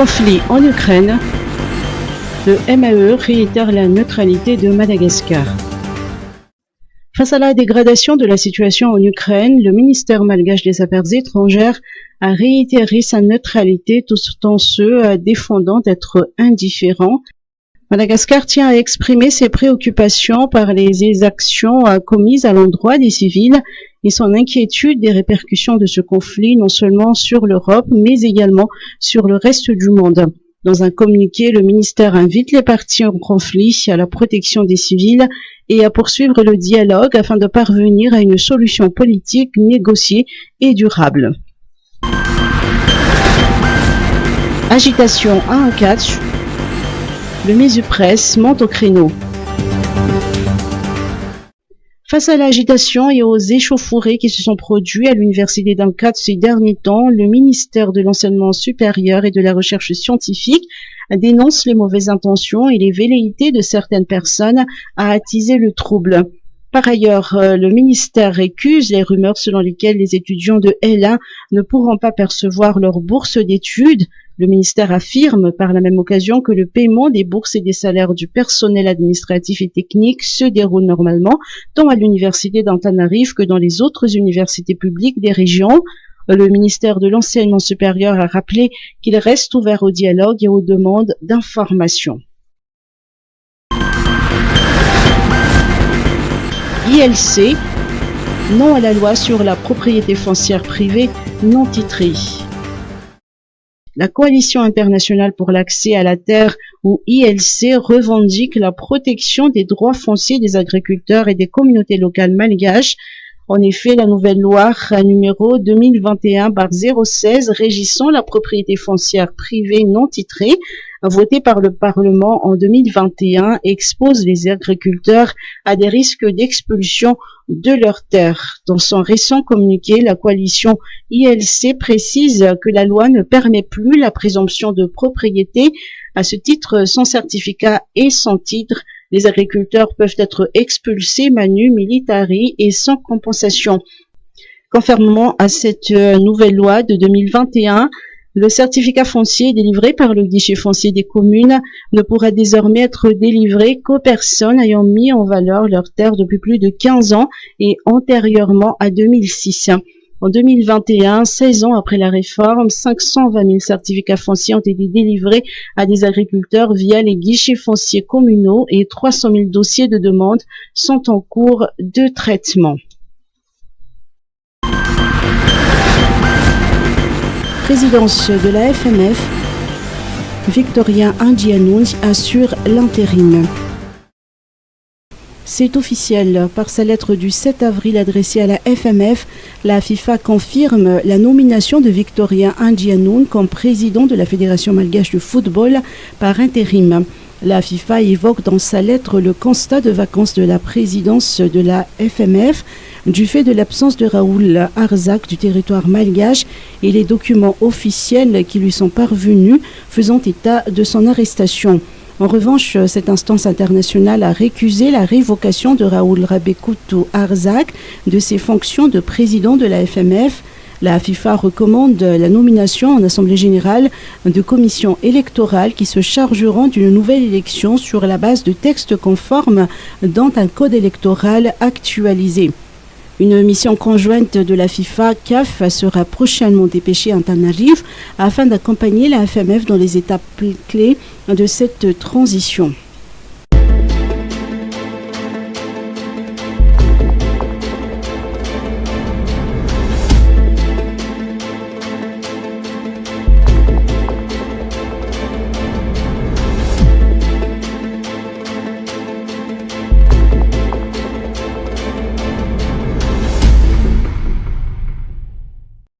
Conflit en Ukraine. Le MAE réitère la neutralité de Madagascar. Face à la dégradation de la situation en Ukraine, le ministère malgache des Affaires étrangères a réitéré sa neutralité tout en se défendant d'être indifférent. Madagascar tient à exprimer ses préoccupations par les exactions commises à l'endroit des civils et son inquiétude des répercussions de ce conflit non seulement sur l'Europe mais également sur le reste du monde. Dans un communiqué, le ministère invite les parties au conflit à la protection des civils et à poursuivre le dialogue afin de parvenir à une solution politique négociée et durable. Agitation à un catch. Le Mesupresse monte au créneau. Face à l'agitation et aux échauffourées qui se sont produits à l'université d'Ankara ces derniers temps, le ministère de l'Enseignement supérieur et de la Recherche scientifique dénonce les mauvaises intentions et les velléités de certaines personnes à attiser le trouble. Par ailleurs, le ministère récuse les rumeurs selon lesquelles les étudiants de L1 ne pourront pas percevoir leur bourse d'études. Le ministère affirme par la même occasion que le paiement des bourses et des salaires du personnel administratif et technique se déroule normalement tant à l'université d'Antananarive que dans les autres universités publiques des régions. Le ministère de l'Enseignement supérieur a rappelé qu'il reste ouvert au dialogue et aux demandes d'information. ILC, non à la loi sur la propriété foncière privée non titrée. La Coalition internationale pour l'accès à la terre, ou ILC, revendique la protection des droits fonciers des agriculteurs et des communautés locales malgaches. En effet, la nouvelle loi numéro 2021/016 régissant la propriété foncière privée non titrée, votée par le Parlement en 2021, expose les agriculteurs à des risques d'expulsion de leurs terres. Dans son récent communiqué, la coalition ILC précise que la loi ne permet plus la présomption de propriété. À ce titre, sans certificat et sans titre, les agriculteurs peuvent être expulsés manu militari et sans compensation. Conformément à cette nouvelle loi de 2021, le certificat foncier délivré par le guichet foncier des communes ne pourra désormais être délivré qu'aux personnes ayant mis en valeur leurs terres depuis plus de 15 ans et antérieurement à 2006. En 2021, 16 ans après la réforme, 520 000 certificats fonciers ont été délivrés à des agriculteurs via les guichets fonciers communaux et 300 000 dossiers de demande sont en cours de traitement. Présidence de la FMF, Victorien Indianoun assure l'intérim. C'est officiel. Par sa lettre du 7 avril adressée à la FMF, la FIFA confirme la nomination de Victorien Indianoun comme président de la Fédération malgache de football par intérim. La FIFA évoque dans sa lettre le constat de vacances de la présidence de la FMF du fait de l'absence de Raoul Arzak du territoire malgache et les documents officiels qui lui sont parvenus faisant état de son arrestation. En revanche, cette instance internationale a récusé la révocation de Raoul Rabekutu Arzak de ses fonctions de président de la FMF. La FIFA recommande la nomination en Assemblée générale de commissions électorales qui se chargeront d'une nouvelle élection sur la base de textes conformes dans un code électoral actualisé. Une mission conjointe de la FIFA-CAF sera prochainement dépêchée à Antananarive afin d'accompagner la FMF dans les étapes clés de cette transition.